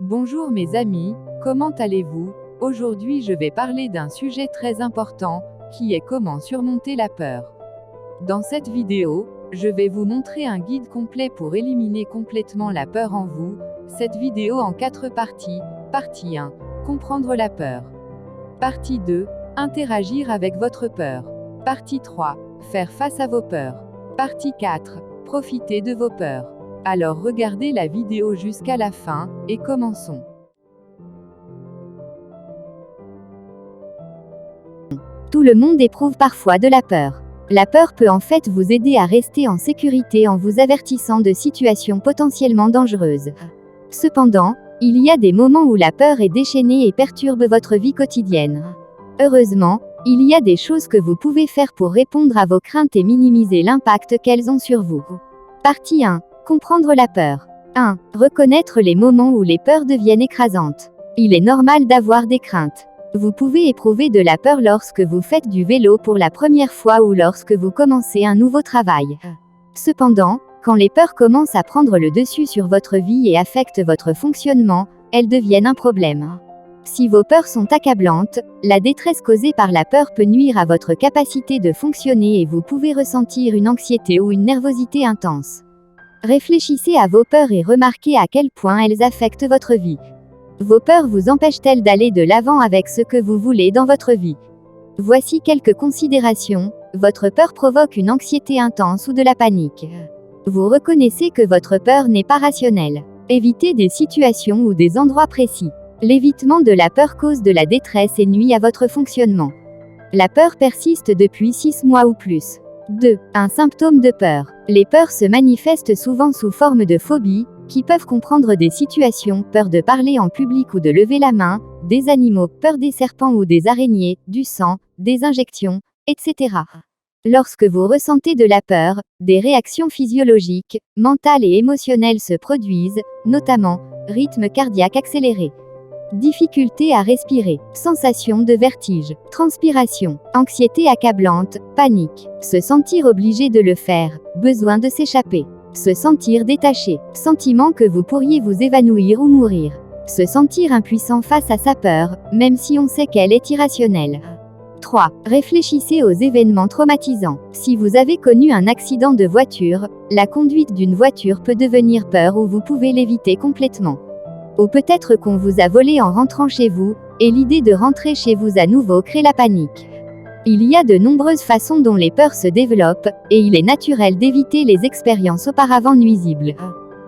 Bonjour mes amis, comment allez-vous? Aujourd'hui je vais parler d'un sujet très important, qui est comment surmonter la peur. Dans cette vidéo, je vais vous montrer un guide complet pour éliminer complètement la peur en vous, cette vidéo en 4 parties. Partie 1, comprendre la peur. Partie 2, interagir avec votre peur. Partie 3, faire face à vos peurs. Partie 4, profiter de vos peurs. Alors regardez la vidéo jusqu'à la fin, et commençons. Tout le monde éprouve parfois de la peur. La peur peut en fait vous aider à rester en sécurité en vous avertissant de situations potentiellement dangereuses. Cependant, il y a des moments où la peur est déchaînée et perturbe votre vie quotidienne. Heureusement, il y a des choses que vous pouvez faire pour répondre à vos craintes et minimiser l'impact qu'elles ont sur vous. Partie 1. Comprendre la peur. 1. Reconnaître les moments où les peurs deviennent écrasantes. Il est normal d'avoir des craintes. Vous pouvez éprouver de la peur lorsque vous faites du vélo pour la première fois ou lorsque vous commencez un nouveau travail. Cependant, quand les peurs commencent à prendre le dessus sur votre vie et affectent votre fonctionnement, elles deviennent un problème. Si vos peurs sont accablantes, la détresse causée par la peur peut nuire à votre capacité de fonctionner et vous pouvez ressentir une anxiété ou une nervosité intense. Réfléchissez à vos peurs et remarquez à quel point elles affectent votre vie. Vos peurs vous empêchent-elles d'aller de l'avant avec ce que vous voulez dans votre vie? Voici quelques considérations. Votre peur provoque une anxiété intense ou de la panique. Vous reconnaissez que votre peur n'est pas rationnelle. Évitez des situations ou des endroits précis. L'évitement de la peur cause de la détresse et nuit à votre fonctionnement. La peur persiste depuis 6 mois ou plus. 2. Un symptôme de peur. Les peurs se manifestent souvent sous forme de phobie, qui peuvent comprendre des situations, peur de parler en public ou de lever la main, des animaux, peur des serpents ou des araignées, du sang, des injections, etc. Lorsque vous ressentez de la peur, des réactions physiologiques, mentales et émotionnelles se produisent, notamment, rythme cardiaque accéléré. Difficulté à respirer, sensation de vertige, transpiration, anxiété accablante, panique, se sentir obligé de le faire, besoin de s'échapper, se sentir détaché, sentiment que vous pourriez vous évanouir ou mourir, se sentir impuissant face à sa peur, même si on sait qu'elle est irrationnelle. 3. Réfléchissez aux événements traumatisants. Si vous avez connu un accident de voiture, la conduite d'une voiture peut devenir peur ou vous pouvez l'éviter complètement. Ou peut-être qu'on vous a volé en rentrant chez vous, et l'idée de rentrer chez vous à nouveau crée la panique. Il y a de nombreuses façons dont les peurs se développent, et il est naturel d'éviter les expériences auparavant nuisibles.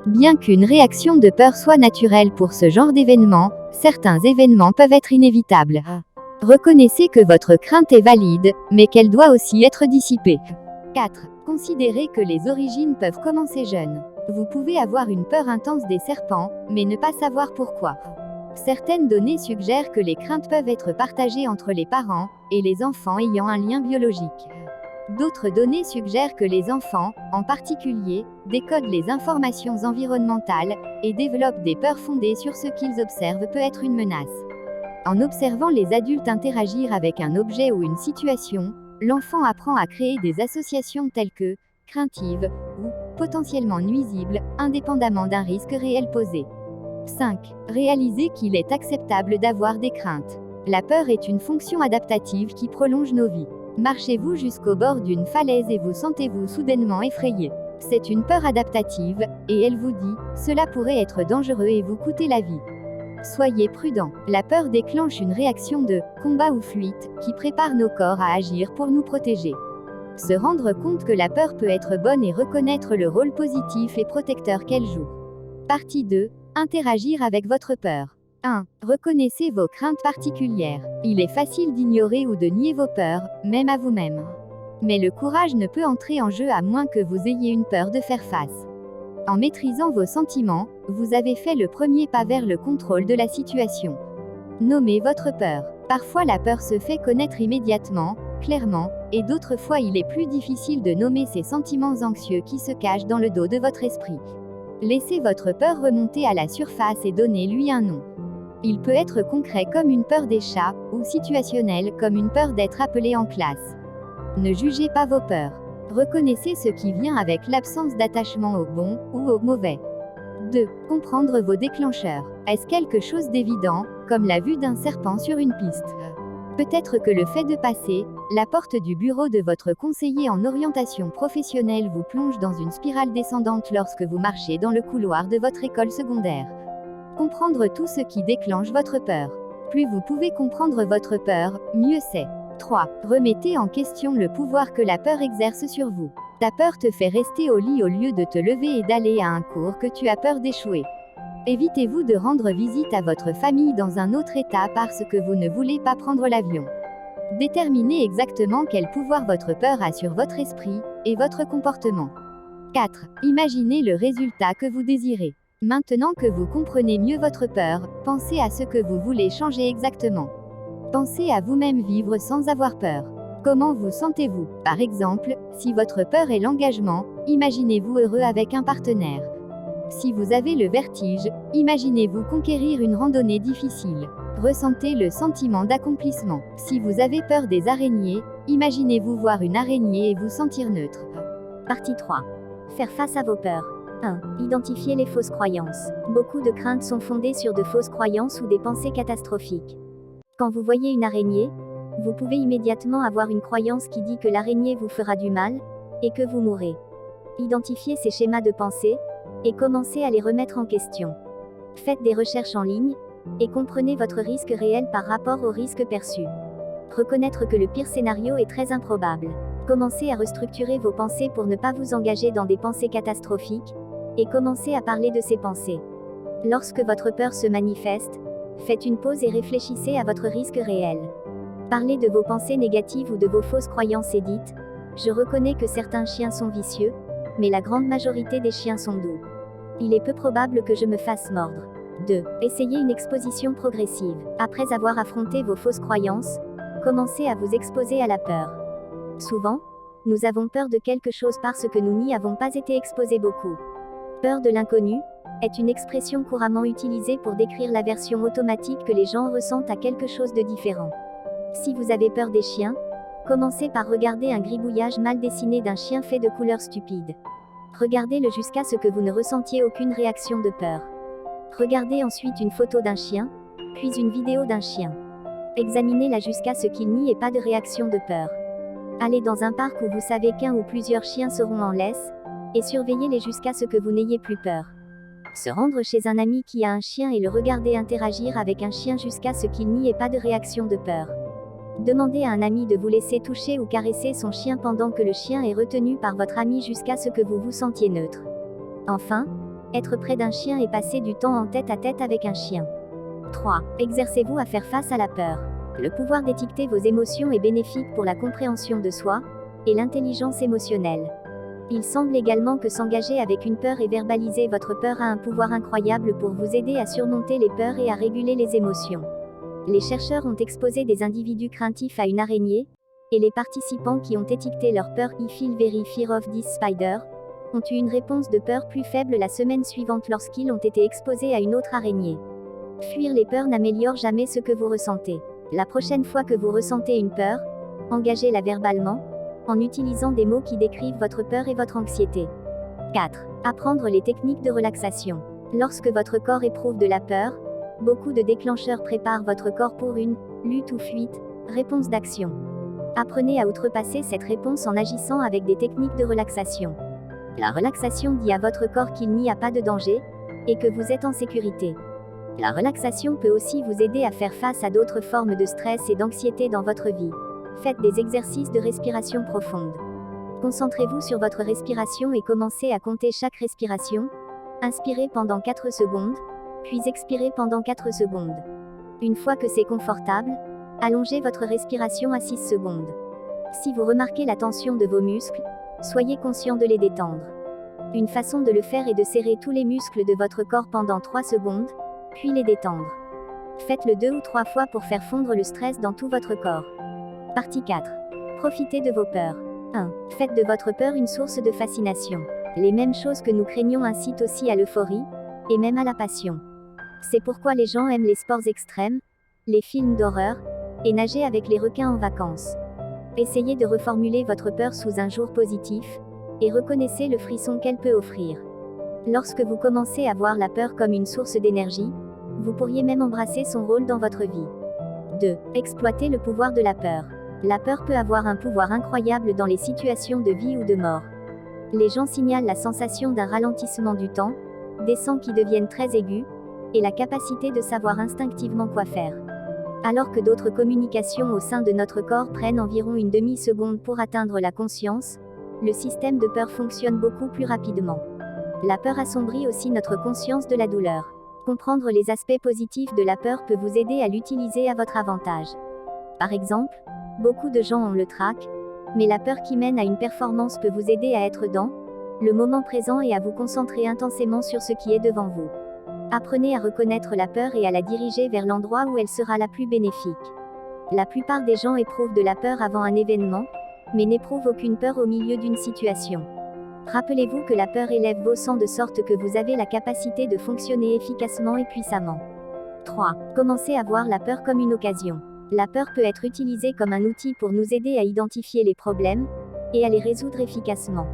Bien qu'une réaction de peur soit naturelle pour ce genre d'événement, certains événements peuvent être inévitables. Reconnaissez que votre crainte est valide, mais qu'elle doit aussi être dissipée. 4. Considérez que les origines peuvent commencer jeunes. Vous pouvez avoir une peur intense des serpents, mais ne pas savoir pourquoi. Certaines données suggèrent que les craintes peuvent être partagées entre les parents et les enfants ayant un lien biologique. D'autres données suggèrent que les enfants, en particulier, décodent les informations environnementales et développent des peurs fondées sur ce qu'ils observent peut être une menace. En observant les adultes interagir avec un objet ou une situation, l'enfant apprend à créer des associations telles que craintives ou potentiellement nuisibles, indépendamment d'un risque réel posé. 5. Réalisez qu'il est acceptable d'avoir des craintes. La peur est une fonction adaptative qui prolonge nos vies. Marchez-vous jusqu'au bord d'une falaise et vous sentez-vous soudainement effrayé. C'est une peur adaptative, et elle vous dit « cela pourrait être dangereux et vous coûter la vie ». Soyez prudent. La peur déclenche une réaction de combat ou fuite qui prépare nos corps à agir pour nous protéger. Se rendre compte que la peur peut être bonne et reconnaître le rôle positif et protecteur qu'elle joue. Partie 2. Interagir avec votre peur. 1. Reconnaissez vos craintes particulières. Il est facile d'ignorer ou de nier vos peurs, même à vous-même. Mais le courage ne peut entrer en jeu à moins que vous ayez une peur de faire face. En maîtrisant vos sentiments, vous avez fait le premier pas vers le contrôle de la situation. Nommez votre peur. Parfois la peur se fait connaître immédiatement, clairement, et d'autres fois il est plus difficile de nommer ces sentiments anxieux qui se cachent dans le dos de votre esprit. Laissez votre peur remonter à la surface et donnez-lui un nom. Il peut être concret comme une peur des chats, ou situationnel comme une peur d'être appelé en classe. Ne jugez pas vos peurs. Reconnaissez ce qui vient avec l'absence d'attachement au bon ou au mauvais. 2. Comprendre vos déclencheurs. Est-ce quelque chose d'évident, comme la vue d'un serpent sur une piste? Peut-être que le fait de passer la porte du bureau de votre conseiller en orientation professionnelle vous plonge dans une spirale descendante lorsque vous marchez dans le couloir de votre école secondaire. Comprendre tout ce qui déclenche votre peur. Plus vous pouvez comprendre votre peur, mieux c'est. 3. Remettez en question le pouvoir que la peur exerce sur vous. Ta peur te fait rester au lit au lieu de te lever et d'aller à un cours que tu as peur d'échouer. Évitez-vous de rendre visite à votre famille dans un autre état parce que vous ne voulez pas prendre l'avion. Déterminez exactement quel pouvoir votre peur a sur votre esprit et votre comportement. 4. Imaginez le résultat que vous désirez. Maintenant que vous comprenez mieux votre peur, pensez à ce que vous voulez changer exactement. Pensez à vous-même vivre sans avoir peur. Comment vous sentez-vous? Par exemple, si votre peur est l'engagement, imaginez-vous heureux avec un partenaire. Si vous avez le vertige, imaginez-vous conquérir une randonnée difficile. Ressentez le sentiment d'accomplissement. Si vous avez peur des araignées, imaginez-vous voir une araignée et vous sentir neutre. Partie 3. Faire face à vos peurs. 1. Identifier les fausses croyances. Beaucoup de craintes sont fondées sur de fausses croyances ou des pensées catastrophiques. Quand vous voyez une araignée, vous pouvez immédiatement avoir une croyance qui dit que l'araignée vous fera du mal, et que vous mourrez. Identifiez ces schémas de pensée, et commencez à les remettre en question. Faites des recherches en ligne, et comprenez votre risque réel par rapport au risque perçu. Reconnaître que le pire scénario est très improbable. Commencez à restructurer vos pensées pour ne pas vous engager dans des pensées catastrophiques, et commencez à parler de ces pensées. Lorsque votre peur se manifeste, faites une pause et réfléchissez à votre risque réel. Parlez de vos pensées négatives ou de vos fausses croyances et dites « Je reconnais que certains chiens sont vicieux, mais la grande majorité des chiens sont doux. Il est peu probable que je me fasse mordre. » 2. Essayez une exposition progressive. Après avoir affronté vos fausses croyances, commencez à vous exposer à la peur. Souvent, nous avons peur de quelque chose parce que nous n'y avons pas été exposés beaucoup. Peur de l'inconnu est une expression couramment utilisée pour décrire l'aversion automatique que les gens ressentent à quelque chose de différent. Si vous avez peur des chiens, commencez par regarder un gribouillage mal dessiné d'un chien fait de couleurs stupides. Regardez-le jusqu'à ce que vous ne ressentiez aucune réaction de peur. Regardez ensuite une photo d'un chien, puis une vidéo d'un chien. Examinez-la jusqu'à ce qu'il n'y ait pas de réaction de peur. Allez dans un parc où vous savez qu'un ou plusieurs chiens seront en laisse, et surveillez-les jusqu'à ce que vous n'ayez plus peur. Se rendre chez un ami qui a un chien et le regarder interagir avec un chien jusqu'à ce qu'il n'y ait pas de réaction de peur. Demandez à un ami de vous laisser toucher ou caresser son chien pendant que le chien est retenu par votre ami jusqu'à ce que vous vous sentiez neutre. Enfin, être près d'un chien et passer du temps en tête à tête avec un chien. 3. Exercez-vous à faire face à la peur. Le pouvoir d'étiqueter vos émotions est bénéfique pour la compréhension de soi et l'intelligence émotionnelle. Il semble également que s'engager avec une peur et verbaliser votre peur a un pouvoir incroyable pour vous aider à surmonter les peurs et à réguler les émotions. Les chercheurs ont exposé des individus craintifs à une araignée, et les participants qui ont étiqueté leur peur « I feel very fear of this spider » ont eu une réponse de peur plus faible la semaine suivante lorsqu'ils ont été exposés à une autre araignée. Fuir les peurs n'améliore jamais ce que vous ressentez. La prochaine fois que vous ressentez une peur, engagez-la verbalement, en utilisant des mots qui décrivent votre peur et votre anxiété. 4. Apprendre les techniques de relaxation. Lorsque votre corps éprouve de la peur, beaucoup de déclencheurs préparent votre corps pour une lutte ou fuite, réponse d'action. Apprenez à outrepasser cette réponse en agissant avec des techniques de relaxation. La relaxation dit à votre corps qu'il n'y a pas de danger, et que vous êtes en sécurité. La relaxation peut aussi vous aider à faire face à d'autres formes de stress et d'anxiété dans votre vie. Faites des exercices de respiration profonde. Concentrez-vous sur votre respiration et commencez à compter chaque respiration. Inspirez pendant 4 secondes, puis expirez pendant 4 secondes. Une fois que c'est confortable, allongez votre respiration à 6 secondes. Si vous remarquez la tension de vos muscles, soyez conscient de les détendre. Une façon de le faire est de serrer tous les muscles de votre corps pendant 3 secondes, puis les détendre. Faites-le 2 ou 3 fois pour faire fondre le stress dans tout votre corps. Partie 4. Profitez de vos peurs. 1. Faites de votre peur une source de fascination. Les mêmes choses que nous craignons incitent aussi à l'euphorie, et même à la passion. C'est pourquoi les gens aiment les sports extrêmes, les films d'horreur, et nager avec les requins en vacances. Essayez de reformuler votre peur sous un jour positif, et reconnaissez le frisson qu'elle peut offrir. Lorsque vous commencez à voir la peur comme une source d'énergie, vous pourriez même embrasser son rôle dans votre vie. 2. Exploiter le pouvoir de la peur. La peur peut avoir un pouvoir incroyable dans les situations de vie ou de mort. Les gens signalent la sensation d'un ralentissement du temps, des sons qui deviennent très aigus, et la capacité de savoir instinctivement quoi faire. Alors que d'autres communications au sein de notre corps prennent environ une demi-seconde pour atteindre la conscience, le système de peur fonctionne beaucoup plus rapidement. La peur assombrit aussi notre conscience de la douleur. Comprendre les aspects positifs de la peur peut vous aider à l'utiliser à votre avantage. Par exemple, beaucoup de gens ont le trac, mais la peur qui mène à une performance peut vous aider à être dans le moment présent et à vous concentrer intensément sur ce qui est devant vous. Apprenez à reconnaître la peur et à la diriger vers l'endroit où elle sera la plus bénéfique. La plupart des gens éprouvent de la peur avant un événement, mais n'éprouvent aucune peur au milieu d'une situation. Rappelez-vous que la peur élève vos sens de sorte que vous avez la capacité de fonctionner efficacement et puissamment. 3. Commencez à voir la peur comme une occasion. La peur peut être utilisée comme un outil pour nous aider à identifier les problèmes et à les résoudre efficacement.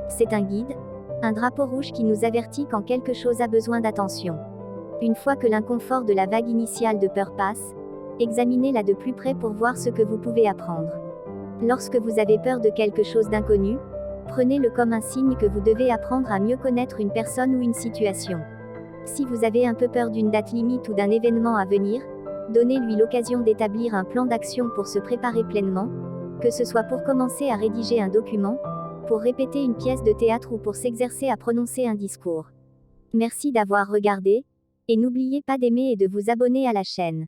C'est un guide, un drapeau rouge qui nous avertit quand quelque chose a besoin d'attention. Une fois que l'inconfort de la vague initiale de peur passe, examinez-la de plus près pour voir ce que vous pouvez apprendre. Lorsque vous avez peur de quelque chose d'inconnu, prenez-le comme un signe que vous devez apprendre à mieux connaître une personne ou une situation. Si vous avez un peu peur d'une date limite ou d'un événement à venir, donnez-lui l'occasion d'établir un plan d'action pour se préparer pleinement, que ce soit pour commencer à rédiger un document, pour répéter une pièce de théâtre ou pour s'exercer à prononcer un discours. Merci d'avoir regardé, et n'oubliez pas d'aimer et de vous abonner à la chaîne.